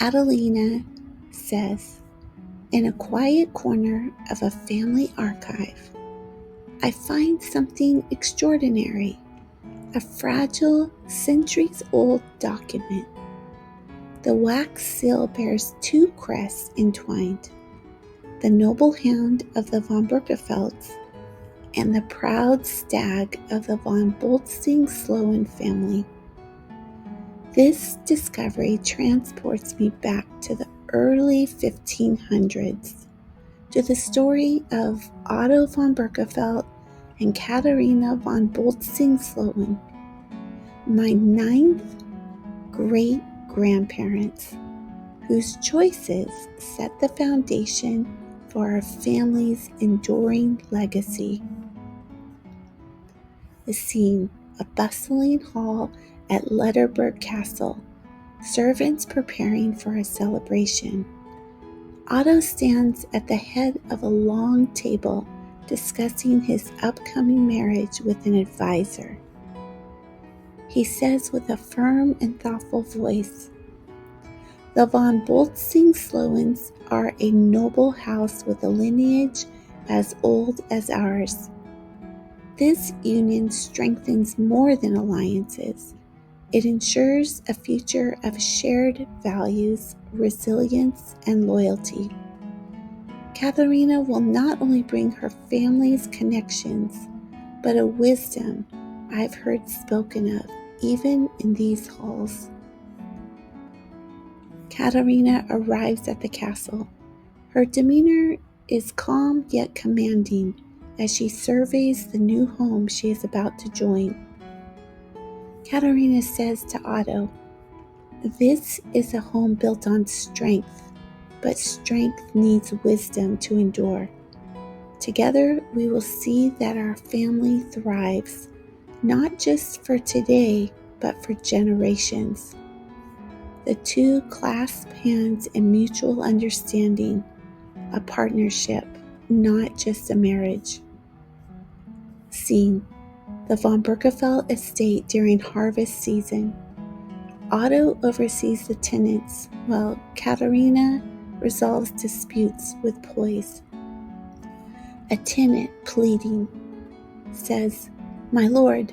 Adelina says, in a quiet corner of a family archive, I find something extraordinary, a fragile, centuries-old document. The wax seal bears two crests entwined, the noble hound of the von Berckefelds and the proud stag of the von Bültzingslöwen family. This discovery transports me back to the early 1500s, to the story of Otto von Berckefeldt and Katharina von Bültzingslöwen, my ninth great-grandparents, whose choices set the foundation for our family's enduring legacy. The scene, a bustling hall at Letterberg Castle, servants preparing for a celebration. Otto stands at the head of a long table discussing his upcoming marriage with an advisor. He says with a firm and thoughtful voice, "The von Bültzingslöwens are a noble house with a lineage as old as ours. This union strengthens more than alliances. It ensures a future of shared values, resilience, and loyalty. Katharina will not only bring her family's connections, but a wisdom I've heard spoken of even in these halls." Katharina arrives at the castle. Her demeanor is calm yet commanding as she surveys the new home she is about to join. Katharina says to Otto, "This is a home built on strength, but strength needs wisdom to endure. Together we will see that our family thrives, not just for today, but for generations." The two clasp hands in mutual understanding, a partnership, not just a marriage. Scene: the von Berckefeldt estate during harvest season. Otto oversees the tenants, while Katharina resolves disputes with poise. A tenant, pleading, says, "My lord,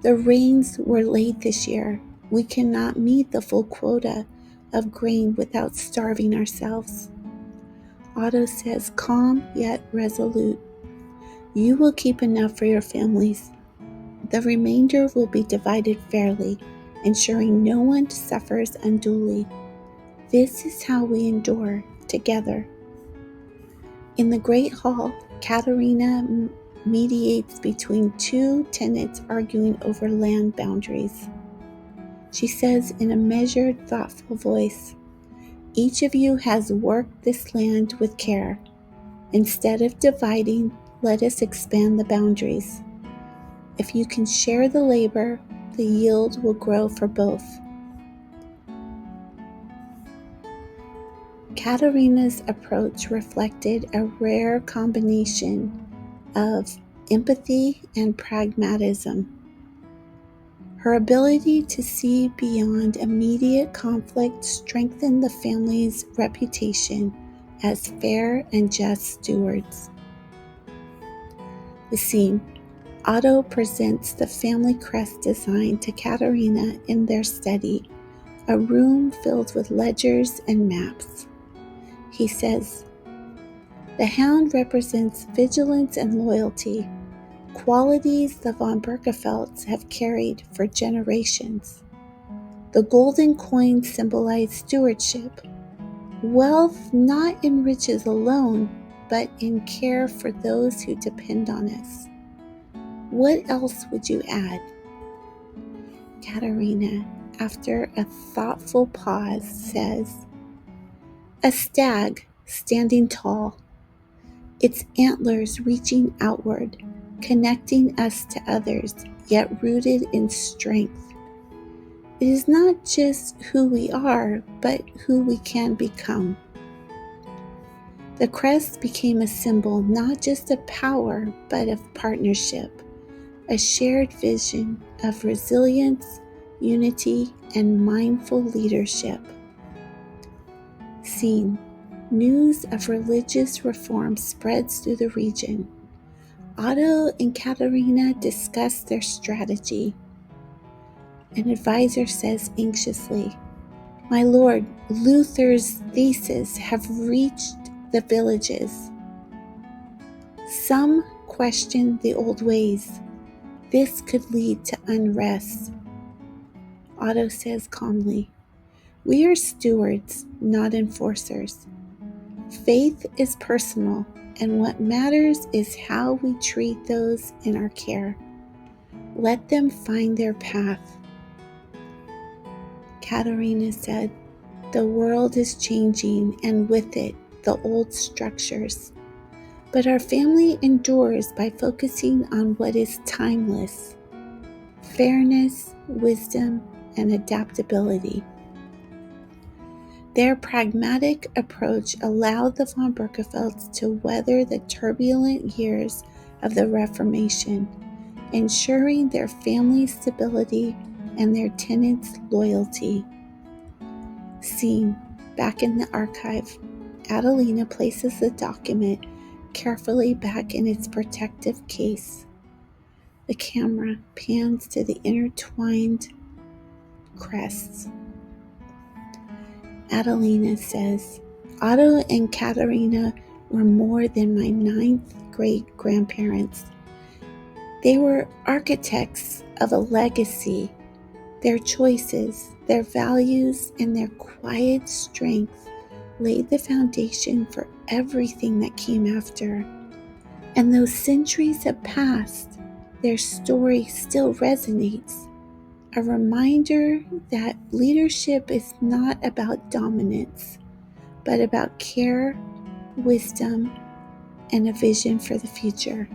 the rains were late this year. We cannot meet the full quota of grain without starving ourselves." Otto says, calm yet resolute, "You will keep enough for your families. The remainder will be divided fairly, ensuring no one suffers unduly. This is how we endure together." In the great hall, Katharina mediates between two tenants arguing over land boundaries. She says in a measured, thoughtful voice, "Each of you has worked this land with care. Instead of dividing, let us expand the boundaries. If you can share the labor, the yield will grow for both." Katharina's approach reflected a rare combination of empathy and pragmatism. Her ability to see beyond immediate conflict strengthened the family's reputation as fair and just stewards. The scene: Otto presents the family crest design to Katharina in their study, a room filled with ledgers and maps. He says, "The hound represents vigilance and loyalty, qualities the von Berckefelds have carried for generations. The golden coin symbolized stewardship, wealth not in riches alone, but in care for those who depend on us. What else would you add?" Katharina, after a thoughtful pause, says, "A stag standing tall, its antlers reaching outward, connecting us to others, yet rooted in strength. It is not just who we are, but who we can become." The crest became a symbol not just of power, but of partnership, a shared vision of resilience, unity, and mindful leadership. Scene: news of religious reform spreads through the region. Otto and Katharina discuss their strategy. An advisor says anxiously, "My lord, Luther's theses have reached the villages. Some question the old ways. This could lead to unrest." Otto says calmly, "We are stewards, not enforcers. Faith is personal, and what matters is how we treat those in our care. Let them find their path." Katharina said, "The world is changing, and with it, the old structures. But our family endures by focusing on what is timeless: fairness, wisdom, and adaptability." Their pragmatic approach allowed the von Berckefelds to weather the turbulent years of the Reformation, ensuring their family's stability and their tenants' loyalty. Scene: back in the archive, Adelina places the document carefully back in its protective case. The camera pans to the intertwined crests. Adelina says, "Otto and Katharina were more than my ninth great-grandparents. They were architects of a legacy. Their choices, their values, and their quiet strength laid the foundation for everything that came after. And though centuries have passed, their story still resonates. A reminder that leadership is not about dominance, but about care, wisdom, and a vision for the future."